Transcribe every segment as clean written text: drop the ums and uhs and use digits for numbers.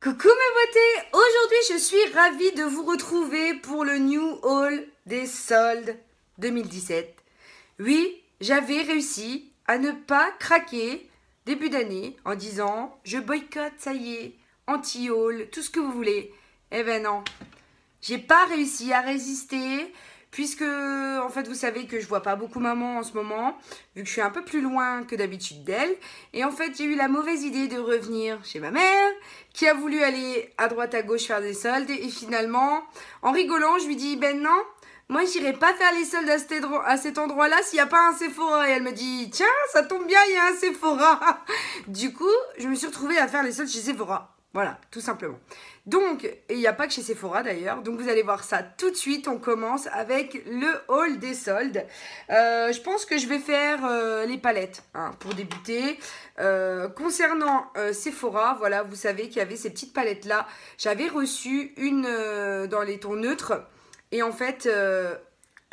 Coucou mes beautés, aujourd'hui je suis ravie de vous retrouver pour le New Haul des soldes 2017. Oui, j'avais réussi à ne pas craquer début d'année en disant je boycotte, ça y est, anti-haul, tout ce que vous voulez. Eh ben non, j'ai pas réussi à résister puisque en fait vous savez que je vois pas beaucoup maman en ce moment vu que je suis un peu plus loin que d'habitude d'elle et en fait j'ai eu la mauvaise idée de revenir chez ma mère qui a voulu aller à droite à gauche faire des soldes et finalement en rigolant je lui dis ben non, moi j'irai pas faire les soldes à cet endroit là s'il n'y a pas un Sephora et elle me dit tiens ça tombe bien il y a un Sephora. Du coup je me suis retrouvée à faire les soldes chez Sephora. Voilà, tout simplement. Donc, et il n'y a pas que chez Sephora d'ailleurs, donc vous allez voir ça tout de suite. On commence avec le haul des soldes. Je pense que je vais faire les palettes hein, pour débuter. Concernant Sephora, voilà, vous savez qu'il y avait ces petites palettes là. J'avais reçu une dans les tons neutres et en fait...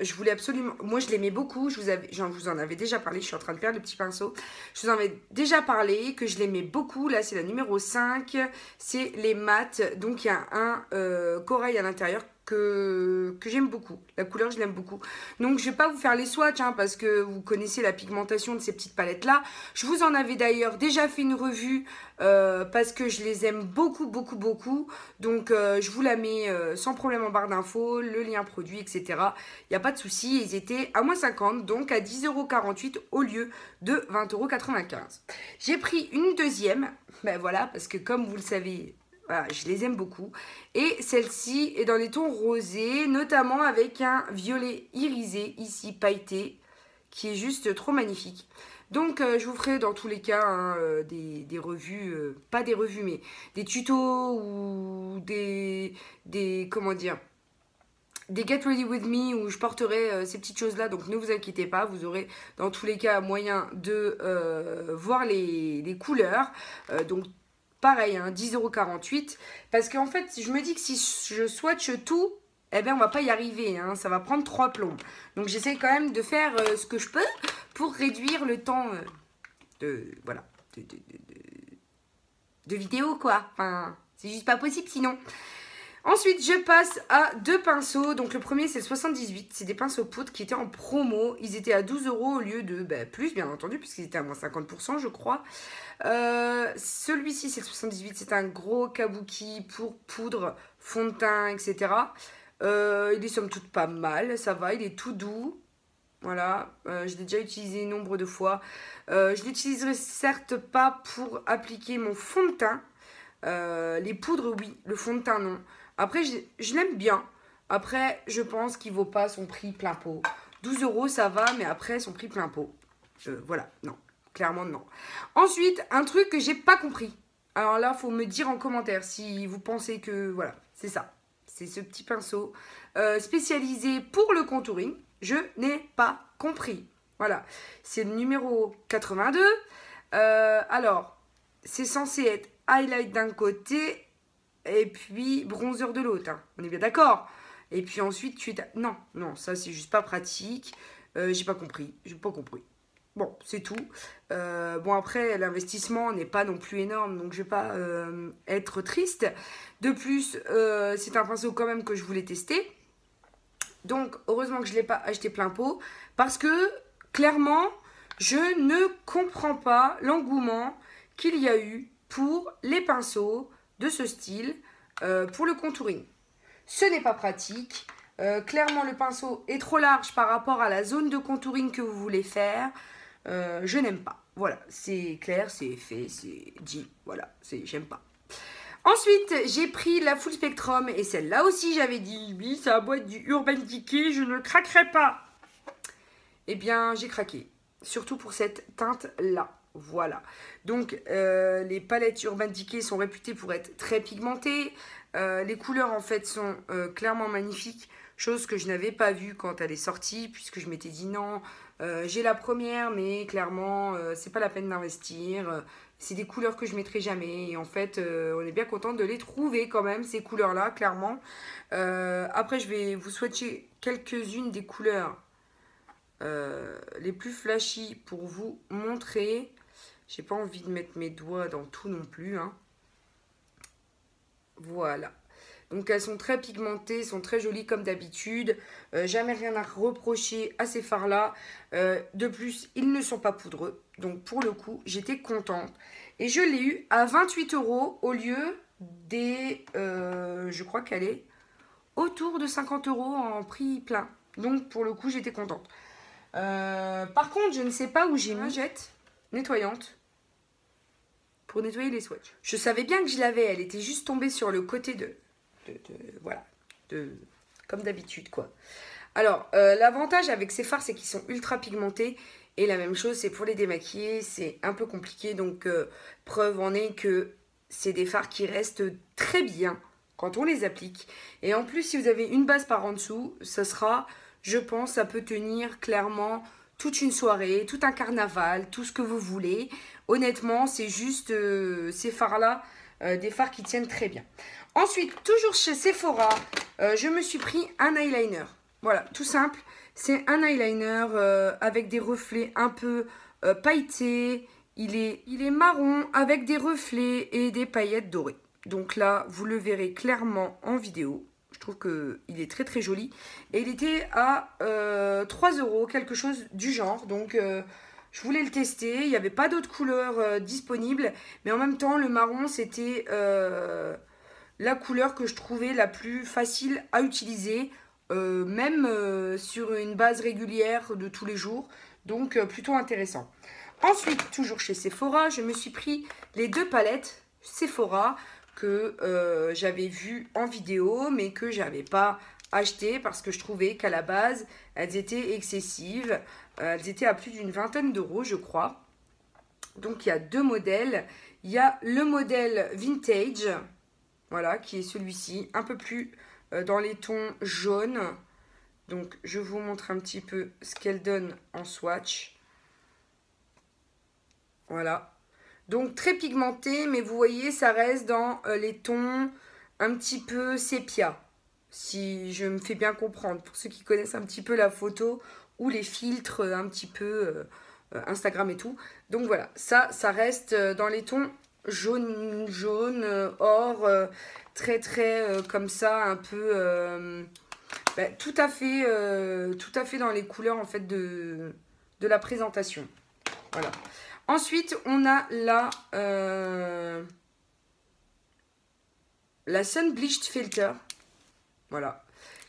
je voulais absolument... Moi, je l'aimais beaucoup. Je vous en avais déjà parlé. Je suis en train de perdre le petit pinceau. Je vous en avais déjà parlé, que je l'aimais beaucoup. Là, c'est la numéro 5. C'est les mat. Donc, il y a un corail à l'intérieur que j'aime beaucoup. La couleur, je l'aime beaucoup. Donc, je ne vais pas vous faire les swatchs, hein, parce que vous connaissez la pigmentation de ces petites palettes-là. Je vous en avais d'ailleurs déjà fait une revue parce que je les aime beaucoup, beaucoup, beaucoup. Donc, je vous la mets sans problème en barre d'infos, le lien produit, etc. Il n'y a pas de souci, ils étaient à moins 50, donc à 10,48 € au lieu de 20,95 €. J'ai pris une deuxième, ben voilà, parce que comme vous le savez, voilà, je les aime beaucoup. Et celle-ci est dans les tons rosés, notamment avec un violet irisé, ici pailleté, qui est juste trop magnifique. Donc je vous ferai dans tous les cas hein, des revues, pas des revues, mais des tutos ou comment dire, des Get Ready With Me où je porterai ces petites choses-là. Donc ne vous inquiétez pas, vous aurez dans tous les cas moyen de voir les couleurs. Donc pareil, hein, 10,48 €. Parce qu'en fait, je me dis que si je swatch tout, eh bien on va pas y arriver. Hein, ça va prendre 3 plombs. Donc j'essaie quand même de faire ce que je peux pour réduire le temps voilà, de vidéo quoi. Enfin, c'est juste pas possible sinon. Ensuite, je passe à deux pinceaux. Donc, le premier, c'est le 78. C'est des pinceaux poudre qui étaient en promo. Ils étaient à 12 € au lieu de plus, bien entendu, puisqu'ils étaient à moins 50%, je crois. Celui-ci, c'est le 78. C'est un gros kabuki pour poudre, fond de teint, etc. Il est somme toute pas mal. Ça va, il est tout doux. Voilà, je l'ai déjà utilisé nombre de fois. Je l'utiliserai certes pas pour appliquer mon fond de teint. Les poudres, oui. Le fond de teint, non. Après, je l'aime bien. Après, je pense qu'il vaut pas son prix plein pot. 12 €, ça va, mais après, son prix plein pot. Voilà, non. Clairement, non. Ensuite, un truc que j'ai pas compris. Alors là, faut me dire en commentaire si vous pensez que... Voilà, c'est ça. C'est ce petit pinceau spécialisé pour le contouring. Je n'ai pas compris. Voilà. C'est le numéro 82. Alors, c'est censé être highlight d'un côté et puis bronzer de l'autre. Hein. On est bien d'accord. Et puis ensuite, non, non, ça c'est juste pas pratique. J'ai pas compris. J'ai pas compris. Bon, c'est tout. Bon, après, l'investissement n'est pas non plus énorme, donc je vais pas être triste. De plus, c'est un pinceau quand même que je voulais tester. Donc, heureusement que je ne l'ai pas acheté plein pot, parce que, clairement, je ne comprends pas l'engouement qu'il y a eu pour les pinceaux de ce style pour le contouring. Ce n'est pas pratique. Clairement, le pinceau est trop large par rapport à la zone de contouring que vous voulez faire. Je n'aime pas. Voilà, c'est clair, c'est fait, c'est dit. Voilà, j'aime pas. Ensuite, j'ai pris la Full Spectrum et celle-là aussi, j'avais dit, oui, c'est la boîte du Urban Decay, je ne craquerai pas. Eh bien, j'ai craqué. Surtout pour cette teinte-là. Voilà. Donc, les palettes Urban Decay sont réputées pour être très pigmentées. Les couleurs, en fait, sont clairement magnifiques. Chose que je n'avais pas vue quand elle est sortie, puisque je m'étais dit non, j'ai la première, mais clairement, c'est pas la peine d'investir. C'est des couleurs que je mettrai jamais. Et en fait, on est bien content de les trouver quand même, ces couleurs-là, clairement. Après, je vais vous swatcher quelques-unes des couleurs les plus flashy pour vous montrer. J'ai pas envie de mettre mes doigts dans tout non plus. Hein. Voilà. Donc elles sont très pigmentées, sont très jolies comme d'habitude. Jamais rien à reprocher à ces fards-là. De plus, ils ne sont pas poudreux. Donc pour le coup, j'étais contente. Et je l'ai eu à 28 € au lieu des... je crois qu'elle est autour de 50 € en prix plein. Donc pour le coup, j'étais contente. Par contre, je ne sais pas où j'ai mis jette nettoyante pour nettoyer les swatchs. Je savais bien que je l'avais. Elle était juste tombée sur le côté voilà, comme d'habitude quoi. Alors l'avantage avec ces fards c'est qu'ils sont ultra pigmentés et la même chose c'est pour les démaquiller, c'est un peu compliqué donc preuve en est que c'est des fards qui restent très bien quand on les applique et en plus si vous avez une base par en dessous ça sera, je pense, ça peut tenir clairement toute une soirée, tout un carnaval, tout ce que vous voulez. Honnêtement c'est juste ces fards là, des fards qui tiennent très bien. Ensuite, toujours chez Sephora, je me suis pris un eyeliner. Voilà, tout simple. C'est un eyeliner avec des reflets un peu pailletés. Il est marron avec des reflets et des paillettes dorées. Donc là, vous le verrez clairement en vidéo. Je trouve qu'il est très très joli. Et il était à 3 €, quelque chose du genre. Donc je voulais le tester. Il n'y avait pas d'autres couleurs disponibles. Mais en même temps, le marron, c'était... la couleur que je trouvais la plus facile à utiliser, même sur une base régulière de tous les jours. Donc, plutôt intéressant. Ensuite, toujours chez Sephora, je me suis pris les 2 palettes Sephora que j'avais vues en vidéo, mais que je n'avais pas acheté parce que je trouvais qu'à la base, elles étaient excessives. Elles étaient à plus d'une vingtaine d'euros, je crois. Donc, il y a 2 modèles. Il y a le modèle Vintage... Voilà, qui est celui-ci, un peu plus dans les tons jaunes. Donc, je vous montre un petit peu ce qu'elle donne en swatch. Voilà. Donc, très pigmenté, mais vous voyez, ça reste dans les tons un petit peu sépia. Si je me fais bien comprendre, pour ceux qui connaissent un petit peu la photo ou les filtres un petit peu Instagram et tout. Donc, voilà, ça reste dans les tons jaune, or, très comme ça, un peu tout à fait dans les couleurs en fait de la présentation. Voilà. Ensuite, on a la Sun Bleached Filter, voilà,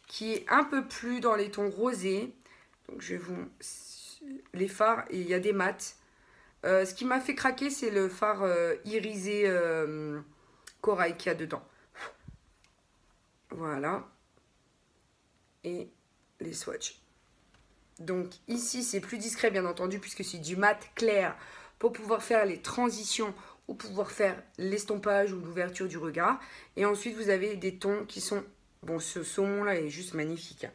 qui est un peu plus dans les tons rosés. Donc je vais vous les fards et il y a des mats. Ce qui m'a fait craquer, c'est le fard irisé corail qu'il y a dedans. Voilà. Et les swatchs. Donc ici, c'est plus discret, bien entendu, puisque c'est du mat clair pour pouvoir faire les transitions ou pouvoir faire l'estompage ou l'ouverture du regard. Et ensuite, vous avez des tons qui sont... Bon, ce saumon-là est juste magnifique. Hein,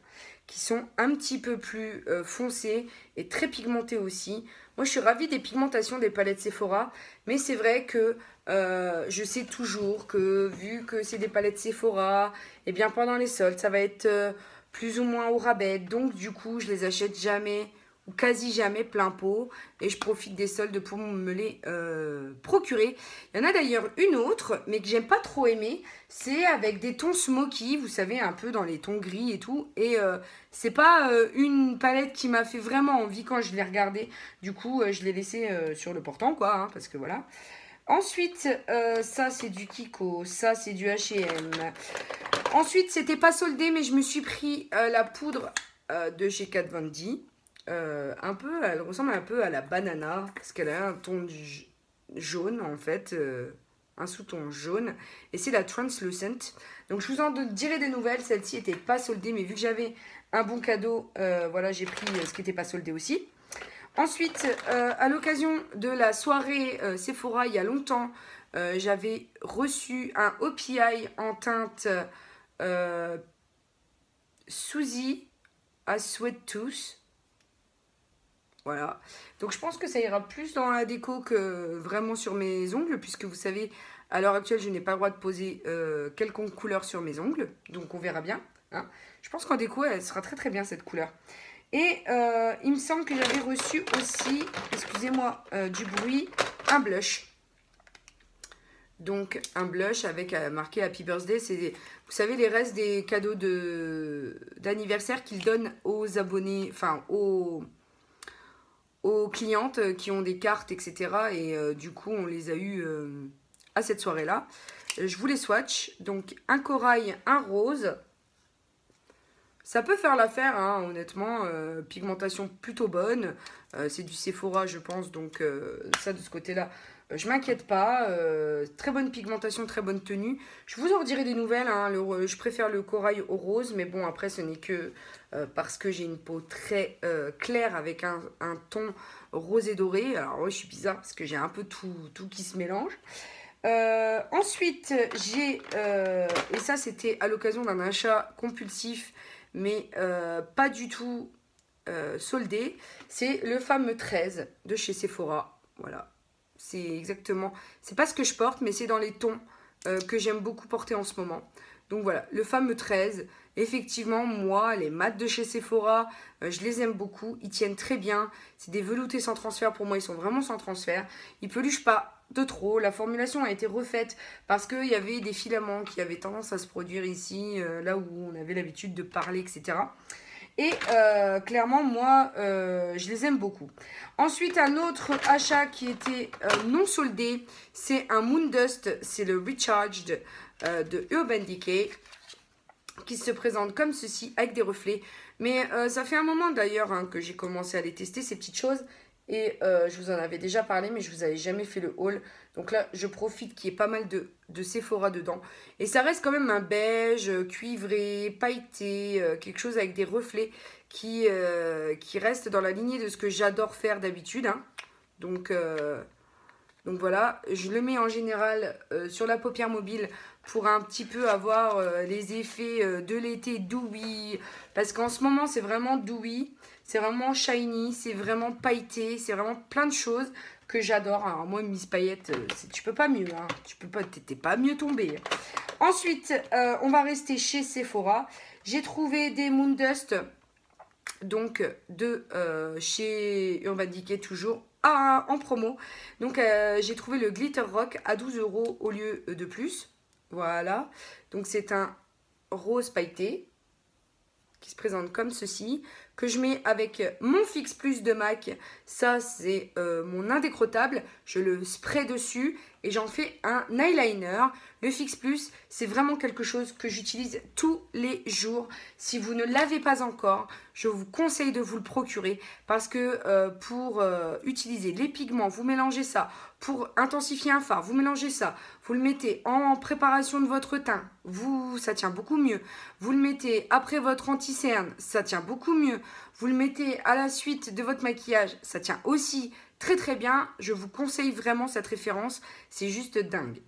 qui sont un petit peu plus foncés et très pigmentés aussi. Moi, je suis ravie des pigmentations des palettes Sephora, mais c'est vrai que je sais toujours que, vu que c'est des palettes Sephora, et bien pendant les soldes, ça va être plus ou moins au rabais. Donc, du coup, je les achète jamais ou quasi jamais plein pot et je profite des soldes pour me les procurer. Il y en a d'ailleurs une autre, mais que j'aime pas trop aimer, c'est avec des tons smoky, vous savez, un peu dans les tons gris et tout, et c'est pas une palette qui m'a fait vraiment envie quand je l'ai regardée, du coup je l'ai laissée sur le portant quoi, hein, parce que voilà. Ensuite, ça c'est du Kiko, ça c'est du H&M. Ensuite, c'était pas soldé, mais je me suis pris la poudre de chez Kat Von D. Elle ressemble un peu à la banana parce qu'elle a un ton jaune en fait, un sous-ton jaune et c'est la Translucent. Donc je vous en dirai des nouvelles. Celle-ci était pas soldée, mais vu que j'avais un bon cadeau, voilà, j'ai pris ce qui n'était pas soldé aussi. Ensuite, à l'occasion de la soirée Sephora il y a longtemps, j'avais reçu un OPI en teinte Suzy à Sweet Tooth. Voilà, donc je pense que ça ira plus dans la déco que vraiment sur mes ongles, puisque vous savez, à l'heure actuelle, je n'ai pas le droit de poser quelconque couleur sur mes ongles, donc on verra bien. Hein. Je pense qu'en déco, elle sera très bien cette couleur. Et il me semble que j'avais reçu aussi, excusez-moi du bruit, un blush. Donc un blush avec marqué Happy Birthday. C'est, vous savez, les restes des cadeaux d'anniversaire qu'ils donnent aux abonnés, enfin aux clientes qui ont des cartes, etc. Et du coup, on les a eu à cette soirée-là. Je vous les swatch. Donc un corail, un rose. Ça peut faire l'affaire, hein, honnêtement. Pigmentation plutôt bonne. C'est du Sephora, je pense. Donc ça, de ce côté-là, je m'inquiète pas. Très bonne pigmentation, très bonne tenue. Je vous en redirai des nouvelles. Hein. Je préfère le corail au rose. Mais bon, après, ce n'est que parce que j'ai une peau très claire avec un ton rosé doré. Alors, ouais, je suis bizarre parce que j'ai un peu tout qui se mélange. Ensuite, j'ai, et ça c'était à l'occasion d'un achat compulsif, mais pas du tout soldé, c'est le fameux 13 de chez Sephora. Voilà, c'est exactement, c'est pas ce que je porte, mais c'est dans les tons que j'aime beaucoup porter en ce moment. Donc voilà, le fameux 13. Effectivement, moi, les mats de chez Sephora, je les aime beaucoup. Ils tiennent très bien. C'est des veloutés sans transfert. Pour moi, ils sont vraiment sans transfert. Ils peluchent pas de trop. La formulation a été refaite parce qu'il y avait des filaments qui avaient tendance à se produire ici, là où on avait l'habitude de parler, etc. Et clairement, moi, je les aime beaucoup. Ensuite, un autre achat qui était non soldé, c'est un Moon Dust. C'est le Recharged de Urban Decay, qui se présente comme ceci, avec des reflets. Mais ça fait un moment d'ailleurs hein, que j'ai commencé à les tester, ces petites choses. Et je vous en avais déjà parlé, mais je vous avais jamais fait le haul. Donc là, je profite qu'il y ait pas mal de Sephora dedans. Et ça reste quand même un beige, cuivré, pailleté, quelque chose avec des reflets qui reste dans la lignée de ce que j'adore faire d'habitude. Hein. Donc voilà, je le mets en général sur la paupière mobile pour un petit peu avoir les effets de l'été dewy. Parce qu'en ce moment, c'est vraiment dewy, c'est vraiment shiny, c'est vraiment pailleté, c'est vraiment plein de choses que j'adore. Alors moi, Miss Paillette, tu peux pas mieux, hein. T'es pas mieux tombé. Ensuite, on va rester chez Sephora. J'ai trouvé des Moon Dust, donc de chez Urban Decay toujours. En promo. Donc j'ai trouvé le Glitter Rock à 12 € au lieu de plus. Voilà. Donc c'est un rose pailleté qui se présente comme ceci, que je mets avec mon Fix Plus de MAC. Ça c'est mon indécrottable. Je le spray dessus et j'en fais un eyeliner. Le Fix Plus, c'est vraiment quelque chose que j'utilise tous les jours. Si vous ne l'avez pas encore, je vous conseille de vous le procurer parce que pour utiliser les pigments, vous mélangez ça. Pour intensifier un fard, vous mélangez ça. Vous le mettez en préparation de votre teint, ça tient beaucoup mieux. Vous le mettez après votre anti-cerne, ça tient beaucoup mieux. Vous le mettez à la suite de votre maquillage, ça tient aussi très très bien. Je vous conseille vraiment cette référence, c'est juste dingue.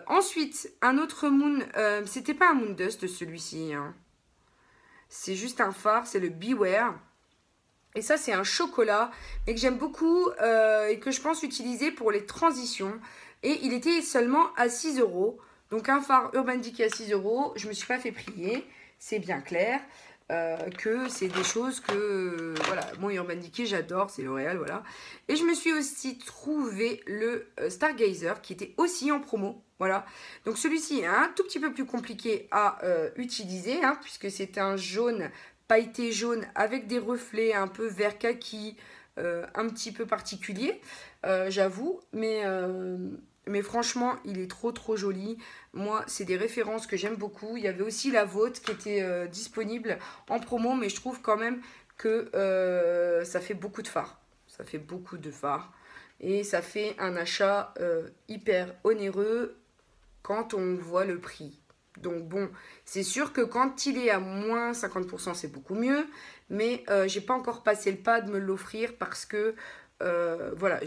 Ensuite, un autre Moon, c'était pas un Moon Dust celui-ci, hein. C'est juste un fard, c'est le Beware. Et ça, c'est un chocolat, mais que j'aime beaucoup et que je pense utiliser pour les transitions. Et il était seulement à 6 €. Donc un fard Urban Decay à 6 €. Je ne me suis pas fait prier, c'est bien clair. Que c'est des choses que, voilà, moi Urban Decay j'adore, c'est L'Oréal, voilà. Et je me suis aussi trouvé le Stargazer qui était aussi en promo, voilà. Donc celui-ci est un tout petit peu plus compliqué à utiliser, hein, puisque c'est un jaune, pailleté jaune avec des reflets un peu vert kaki, un petit peu particulier, j'avoue, mais franchement, il est trop joli. Moi, c'est des références que j'aime beaucoup. Il y avait aussi la vôtre qui était disponible en promo, mais je trouve quand même que ça fait beaucoup de fard. Ça fait beaucoup de fard. Et ça fait un achat hyper onéreux quand on voit le prix. Donc bon, c'est sûr que quand il est à moins 50%, c'est beaucoup mieux. Mais j'ai pas encore passé le pas de me l'offrir parce que, voilà,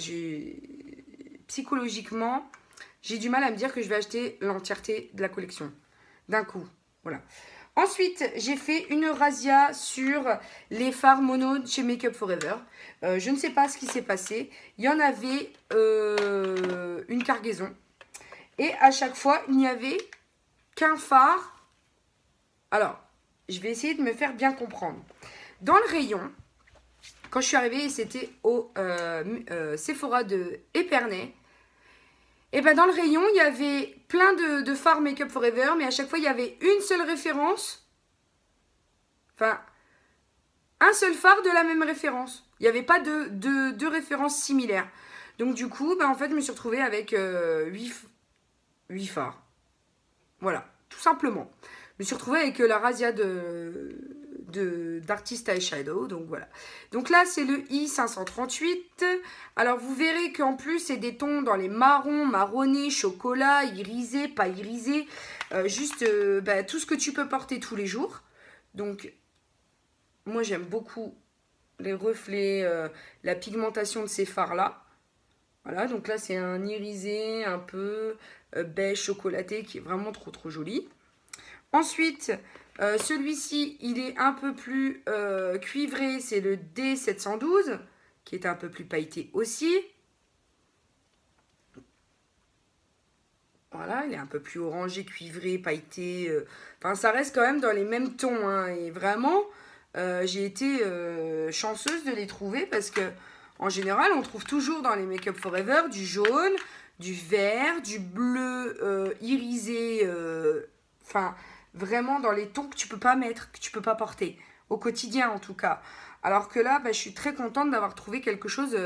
psychologiquement, j'ai du mal à me dire que je vais acheter l'entièreté de la collection d'un coup. Voilà. Ensuite, j'ai fait une razzia sur les fards mono chez Make Up For Ever. Je ne sais pas ce qui s'est passé. Il y en avait une cargaison. Et à chaque fois, il n'y avait qu'un fard. Alors, je vais essayer de me faire bien comprendre. Dans le rayon, quand je suis arrivée, c'était au Sephora de Épernay. Et ben dans le rayon, il y avait plein de fards Make Up Forever, mais à chaque fois, il y avait une seule référence. Enfin, un seul fard de la même référence. Il n'y avait pas deux références similaires. Donc du coup, ben, en fait, je me suis retrouvée avec 8 fards. Voilà, tout simplement. Je me suis retrouvée avec la razzia d'Artist Eyeshadow, donc voilà. Donc là, c'est le I538. Alors, vous verrez qu'en plus, c'est des tons dans les marrons, marronnés, chocolat, irisé, pas irisé. Juste bah, tout ce que tu peux porter tous les jours. Donc, moi, j'aime beaucoup les reflets, la pigmentation de ces fards-là. Voilà, donc là, c'est un irisé un peu beige chocolaté qui est vraiment trop joli. Ensuite, celui-ci, il est un peu plus cuivré, c'est le D712, qui est un peu plus pailleté aussi. Voilà, il est un peu plus orangé, cuivré, pailleté. Enfin, ça reste quand même dans les mêmes tons. Hein, et vraiment, j'ai été chanceuse de les trouver parce que, en général, on trouve toujours dans les Make Up Forever du jaune, du vert, du bleu irisé. Enfin, vraiment dans les tons que tu peux pas mettre, que tu peux pas porter. Au quotidien, en tout cas. Alors que là, bah, je suis très contente d'avoir trouvé quelque chose.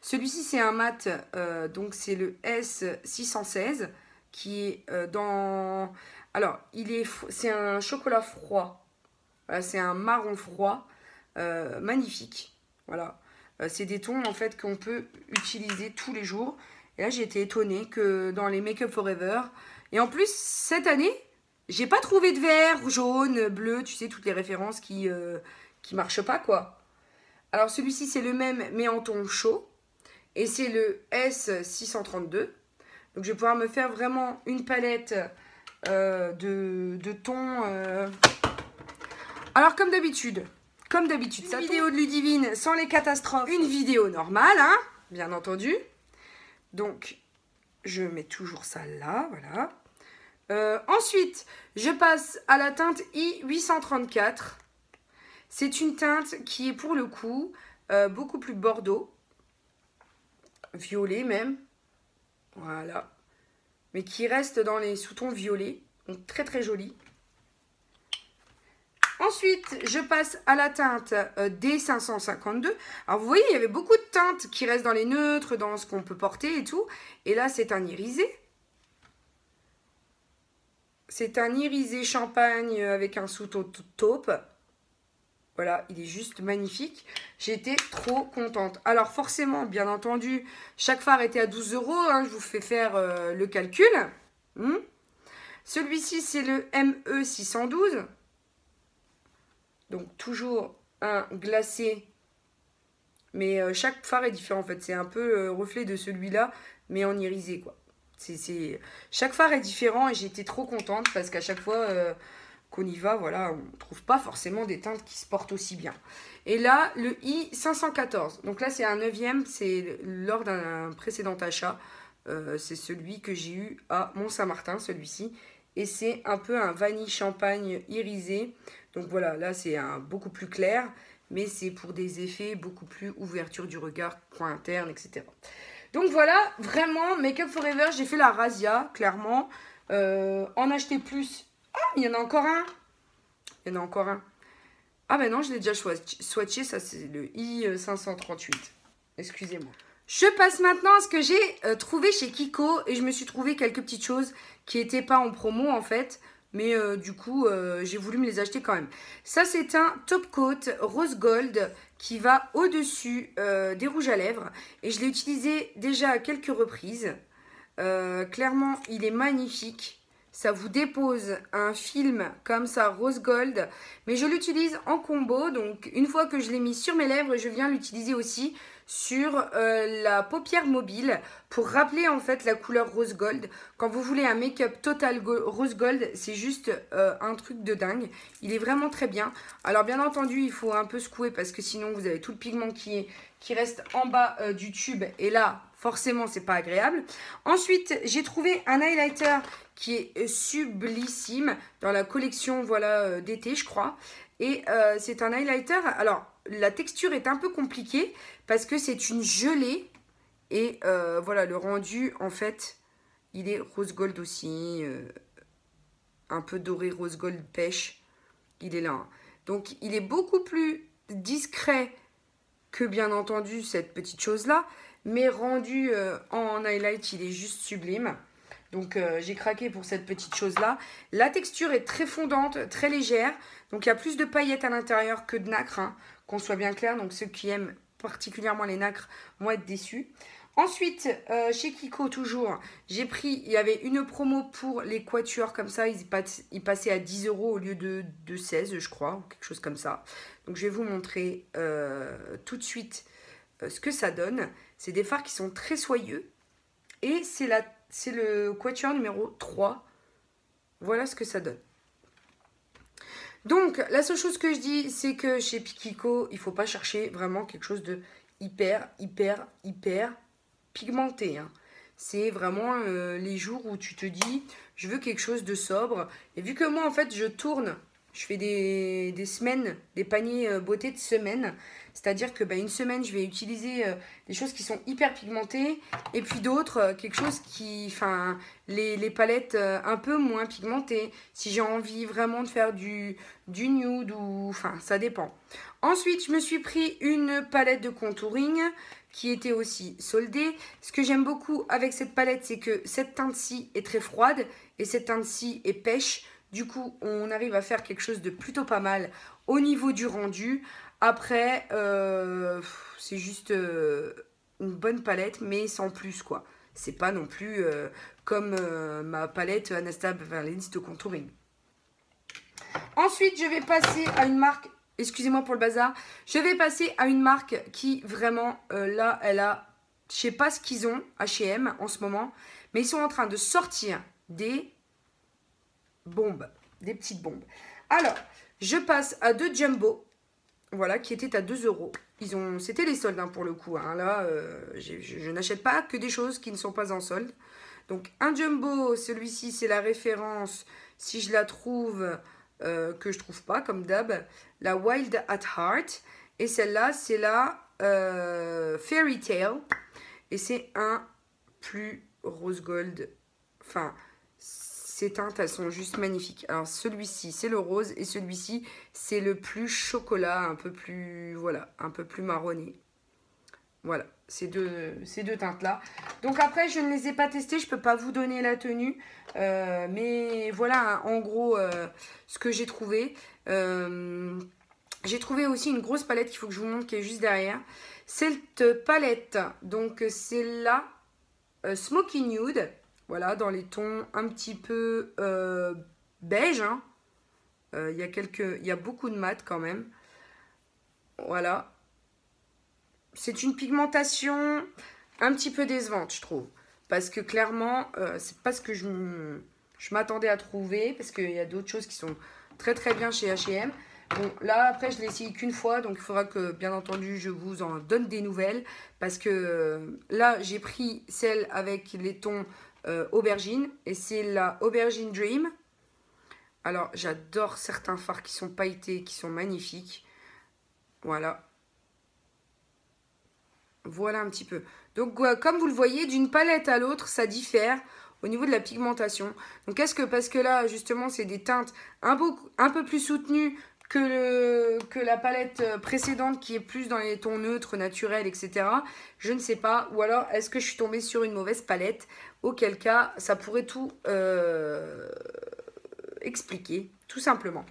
Celui-ci, c'est un mat. Donc, c'est le S616 qui est dans... Alors, c'est un chocolat froid. Voilà, c'est un marron froid. Magnifique. Voilà. C'est des tons, en fait, qu'on peut utiliser tous les jours. Et là, j'ai été étonnée que dans les Make Up Forever... Et en plus, cette année, j'ai pas trouvé de vert, jaune, bleu, tu sais, toutes les références qui marchent pas, quoi. Alors, celui-ci, c'est le même, mais en ton chaud. Et c'est le S632. Donc, je vais pouvoir me faire vraiment une palette de tons. Alors, comme d'habitude, une vidéo de Ludivine sans les catastrophes. Une vidéo normale, hein, bien entendu. Donc, je mets toujours ça là, voilà. Ensuite, je passe à la teinte I834. C'est une teinte qui est pour le coup beaucoup plus bordeaux. Violet même. Voilà. Mais qui reste dans les sous-tons violets. Donc très joli. Ensuite, je passe à la teinte D552. Alors vous voyez, il y avait beaucoup de teintes qui restent dans les neutres, dans ce qu'on peut porter et tout. Et là, c'est un irisé. C'est un irisé champagne avec un sous-ton taupe. Voilà, il est juste magnifique. J'ai été trop contente. Alors forcément, bien entendu, chaque fard était à 12 €. Hein, je vous fais faire le calcul. Celui-ci, c'est le ME612. Donc toujours un glacé. Mais chaque fard est différent en fait. C'est un peu le reflet de celui-là, mais en irisé quoi. Chaque fard est différent et j'ai été trop contente parce qu'à chaque fois qu'on y va, voilà, on ne trouve pas forcément des teintes qui se portent aussi bien. Et là, le I514. Donc là, c'est un 9e, c'est lors d'un précédent achat. C'est celui que j'ai eu à Mont-Saint-Martin, celui-ci. Et c'est un peu un vanille champagne irisé. Donc voilà, là, c'est beaucoup plus clair. Mais c'est pour des effets beaucoup plus ouverture du regard, coin interne, etc. Donc voilà, vraiment, Make Up Forever, j'ai fait la razzia, clairement. En acheter plus. Ah, il y en a encore un. Il y en a encore un. Ah ben non, je l'ai déjà swatché, ça c'est le I538. Excusez-moi. Je passe maintenant à ce que j'ai trouvé chez Kiko. Et je me suis trouvé quelques petites choses qui n'étaient pas en promo en fait. Mais du coup, j'ai voulu me les acheter quand même. Ça, c'est un top coat rose gold qui va au-dessus des rouges à lèvres. Et je l'ai utilisé déjà à quelques reprises. Clairement, il est magnifique. Ça vous dépose un film comme ça, rose gold. Mais je l'utilise en combo. Donc, une fois que je l'ai mis sur mes lèvres, je viens l'utiliser aussi sur la paupière mobile pour rappeler en fait la couleur rose gold. Quand vous voulez un make-up total rose gold, c'est juste un truc de dingue. Il est vraiment très bien. Alors bien entendu, il faut un peu secouer parce que sinon vous avez tout le pigment qui reste en bas du tube. Et là, forcément, c'est pas agréable. Ensuite, j'ai trouvé un highlighter qui est sublissime dans la collection voilà, d'été, je crois. Et c'est un highlighter. Alors, la texture est un peu compliquée parce que c'est une gelée. Et voilà, le rendu, en fait, Il est rose gold aussi, un peu doré rose gold pêche. Il est là. Hein. Donc, il est beaucoup plus discret que, bien entendu, cette petite chose-là. Mais rendu en highlight, il est juste sublime. Donc, j'ai craqué pour cette petite chose-là. La texture est très fondante, très légère. Donc, il y a plus de paillettes à l'intérieur que de nacre, hein, qu'on soit bien clair. Donc, ceux qui aiment particulièrement les nacres vont être déçus. Ensuite, chez Kiko, toujours, j'ai pris, il y avait une promo pour les quatuors comme ça. Ils passaient à 10 € au lieu de 16, je crois, ou quelque chose comme ça. Donc, je vais vous montrer tout de suite ce que ça donne. C'est des fards qui sont très soyeux. Et c'est le quatuor numéro 3. Voilà ce que ça donne. Donc, la seule chose que je dis, c'est que chez Kiko, il ne faut pas chercher vraiment quelque chose de hyper pigmenté. Hein. C'est vraiment les jours où tu te dis, je veux quelque chose de sobre. Et vu que moi, en fait, je tourne, je fais des semaines, des paniers beauté de semaine. C'est-à-dire que une semaine, je vais utiliser des choses qui sont hyper pigmentées. Et puis d'autres, quelque chose qui... Enfin, les palettes un peu moins pigmentées. Si j'ai envie vraiment de faire du nude ou... Enfin, ça dépend. Ensuite, je me suis pris une palette de contouring qui était aussi soldée. Ce que j'aime beaucoup avec cette palette, c'est que cette teinte-ci est très froide et cette teinte-ci est pêche. Du coup, on arrive à faire quelque chose de plutôt pas mal au niveau du rendu. Après, c'est juste une bonne palette, mais sans plus, quoi. C'est pas non plus comme ma palette Anastasia Beverly Hills de contouring. Ensuite, je vais passer à une marque... Excusez-moi pour le bazar. Je vais passer à une marque qui, vraiment, là, elle a... Je sais pas ce qu'ils ont, H&M, en ce moment. Mais ils sont en train de sortir des bombes. Des petites bombes. Alors, je passe à deux Jumbo. Voilà, qui étaient à 2 €. C'était les soldes, hein, pour le coup. Hein. Là, je n'achète pas que des choses qui ne sont pas en solde. Donc, un Jumbo, celui-ci, c'est la référence, si je la trouve... que je trouve pas comme d'hab, la Wild at Heart, et celle-là c'est la Fairy Tale, et c'est un plus rose gold. Enfin, ces teintes elles sont juste magnifiques. Alors celui-ci c'est le rose et celui-ci c'est le plus chocolat, un peu plus, voilà, un peu plus marronné. Voilà, ces deux teintes-là. Donc après, je ne les ai pas testées, je ne peux pas vous donner la tenue. Mais voilà, hein, en gros, ce que j'ai trouvé. J'ai trouvé aussi une grosse palette qu'il faut que je vous montre, qui est juste derrière. Cette palette, donc c'est la Smoky Nude. Voilà, dans les tons un petit peu beige. Hein. Il y a beaucoup de mat quand même. Voilà. C'est une pigmentation un petit peu décevante, je trouve. Parce que clairement, c'est pas ce que je m'attendais à trouver. Parce qu'il y a d'autres choses qui sont très très bien chez H&M. Bon, là, après, je l'ai essayé qu'une fois. Donc, il faudra que, bien entendu, je vous en donne des nouvelles. Parce que là, j'ai pris celle avec les tons aubergine. Et c'est la Aubergine Dream. Alors, j'adore certains fards qui sont pailletés, qui sont magnifiques. Voilà. Voilà un petit peu. Donc, comme vous le voyez, d'une palette à l'autre, ça diffère au niveau de la pigmentation. Donc, parce que là, justement, c'est des teintes un peu plus soutenues que la palette précédente qui est plus dans les tons neutres, naturels, etc. Je ne sais pas. Ou alors, est-ce que je suis tombée sur une mauvaise palette? Auquel cas, ça pourrait tout expliquer, tout simplement.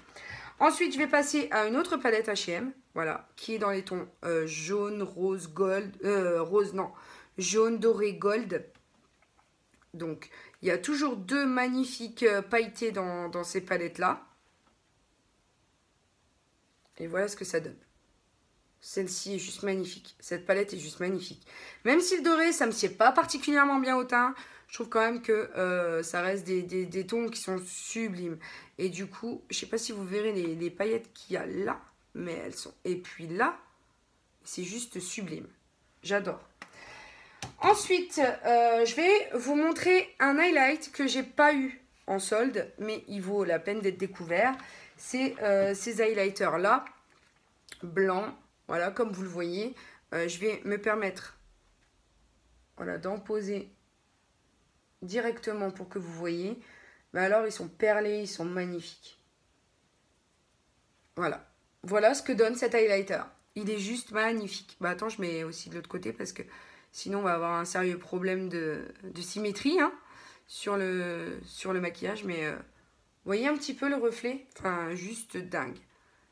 Ensuite, je vais passer à une autre palette H&M, voilà, qui est dans les tons jaune, rose, gold, jaune, doré, gold. Donc, il y a toujours deux magnifiques pailletés dans ces palettes-là. Et voilà ce que ça donne. Celle-ci est juste magnifique. Cette palette est juste magnifique. Même si le doré, ça ne me sied pas particulièrement bien au teint, je trouve quand même que ça reste des tons qui sont sublimes. Et du coup, je ne sais pas si vous verrez les paillettes qu'il y a là, mais elles sont... Et puis là, c'est juste sublime. J'adore. Ensuite, je vais vous montrer un highlight que j'ai pas eu en solde, mais il vaut la peine d'être découvert. C'est ces highlighters-là, blancs. Voilà, comme vous le voyez, je vais me permettre, voilà, d'en poser directement pour que vous voyez. Mais alors, ils sont perlés, ils sont magnifiques. Voilà. Voilà ce que donne cet highlighter. Il est juste magnifique. Bah attends, je mets aussi de l'autre côté parce que sinon on va avoir un sérieux problème de symétrie hein, sur le maquillage. Mais vous voyez un petit peu le reflet? Enfin, juste dingue.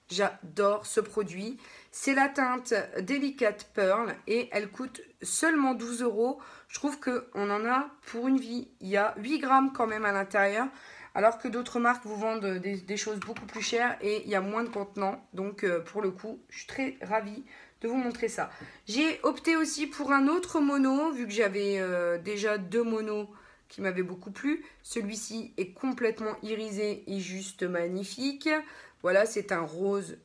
J'adore ce produit. C'est la teinte Delicate Pearl et elle coûte seulement 12 €. Je trouve qu'on en a pour une vie. Il y a 8 grammes quand même à l'intérieur. Alors que d'autres marques vous vendent des choses beaucoup plus chères et il y a moins de contenant. Donc pour le coup, je suis très ravie de vous montrer ça. J'ai opté aussi pour un autre mono, vu que j'avais déjà 2 monos qui m'avaient beaucoup plu. Celui-ci est complètement irisé et juste magnifique. Voilà, c'est un rose,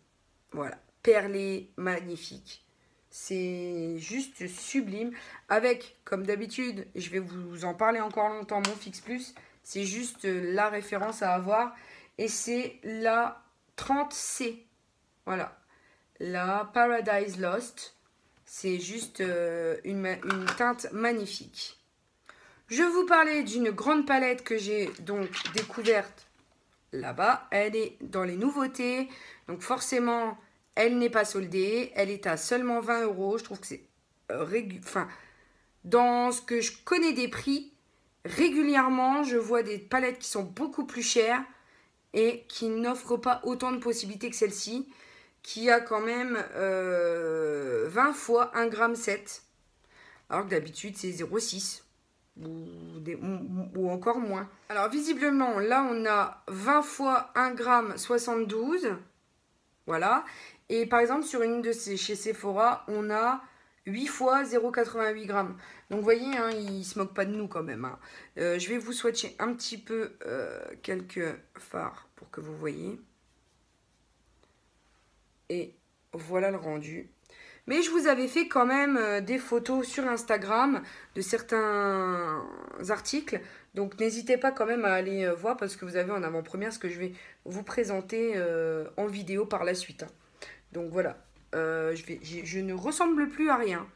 voilà, perlé, magnifique. C'est juste sublime. Avec, comme d'habitude, je vais vous en parler encore longtemps, mon Fix Plus. C'est juste la référence à avoir. Et c'est la 30C. Voilà. La Paradise Lost. C'est juste une teinte magnifique. Je vous parlais d'une grande palette que j'ai donc découverte là-bas. Elle est dans les nouveautés. Donc forcément, elle n'est pas soldée. Elle est à seulement 20 €. Je trouve que c'est dans ce que je connais des prix, régulièrement, je vois des palettes qui sont beaucoup plus chères et qui n'offrent pas autant de possibilités que celle-ci, qui a quand même 20 fois 1,7 g, alors que d'habitude c'est 0,6 ou encore moins. Alors visiblement, là on a 20 fois 1,72 g, voilà. Et par exemple, sur une de ces chez Sephora, on a 8 fois 0,88 g. Donc vous voyez, hein, ils ne se moquent pas de nous quand même. Hein. Je vais vous swatcher un petit peu quelques fards pour que vous voyez. Et voilà le rendu. Mais je vous avais fait quand même des photos sur Instagram de certains articles. Donc n'hésitez pas quand même à aller voir parce que vous avez en avant-première ce que je vais vous présenter en vidéo par la suite. Hein. Donc voilà. Je ne ressemble plus à rien.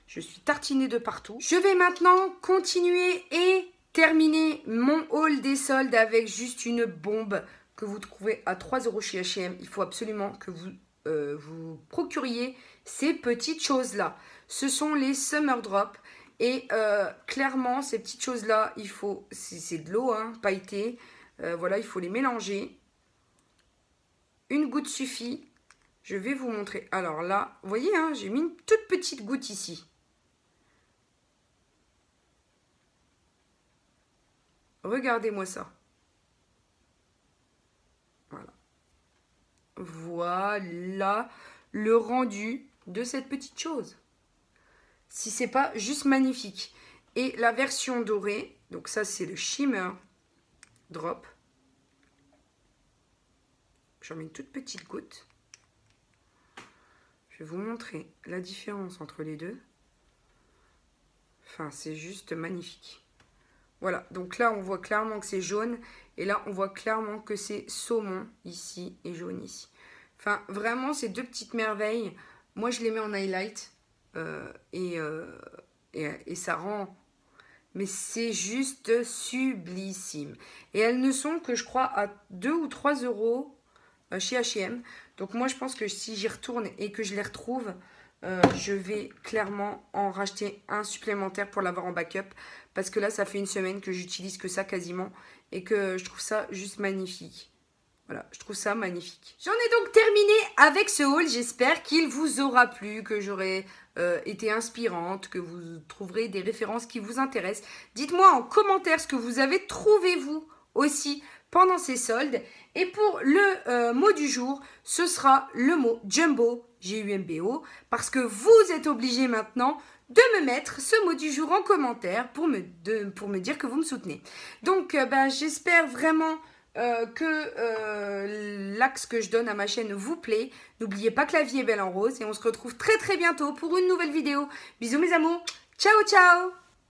Je suis tartinée de partout. Je vais maintenant continuer et terminer mon haul des soldes avec juste une bombe que vous trouvez à 3 € chez H&M. Il faut absolument que vous vous procuriez ces petites choses-là. Ce sont les Summer Drop. Et clairement, ces petites choses-là, il faut... C'est de l'eau, hein, pailletée. Voilà, il faut les mélanger. Une goutte suffit. Je vais vous montrer. Alors là, vous voyez, hein, j'ai mis une toute petite goutte ici. Regardez-moi ça. Voilà. Voilà le rendu de cette petite chose. Si c'est pas juste magnifique. Et la version dorée, donc ça c'est le Shimmer Drop. J'en mets une toute petite goutte. Je vais vous montrer la différence entre les deux. Enfin, c'est juste magnifique. Voilà, donc là, on voit clairement que c'est jaune. Et là, on voit clairement que c'est saumon ici et jaune ici. Enfin, vraiment, ces deux petites merveilles. Moi, je les mets en highlight. Et ça rend... Mais c'est juste sublissime. Et elles ne sont que, je crois, à 2 ou 3 € chez H&M. Donc moi, je pense que si j'y retourne et que je les retrouve... je vais clairement en racheter un supplémentaire pour l'avoir en backup. Parce que là, ça fait une semaine que j'utilise que ça quasiment. Et que je trouve ça juste magnifique. Voilà, je trouve ça magnifique. J'en ai donc terminé avec ce haul. J'espère qu'il vous aura plu, que j'aurai été inspirante, que vous trouverez des références qui vous intéressent. Dites-moi en commentaire ce que vous avez trouvé vous aussi pendant ces soldes. Et pour le mot du jour, ce sera le mot Jumbo, G-U-M-B-O, parce que vous êtes obligé maintenant de me mettre ce mot du jour en commentaire pour me dire que vous me soutenez. Donc, j'espère vraiment que l'axe que je donne à ma chaîne vous plaît. N'oubliez pas que la vie est belle en rose et on se retrouve très très bientôt pour une nouvelle vidéo. Bisous mes amours, ciao ciao.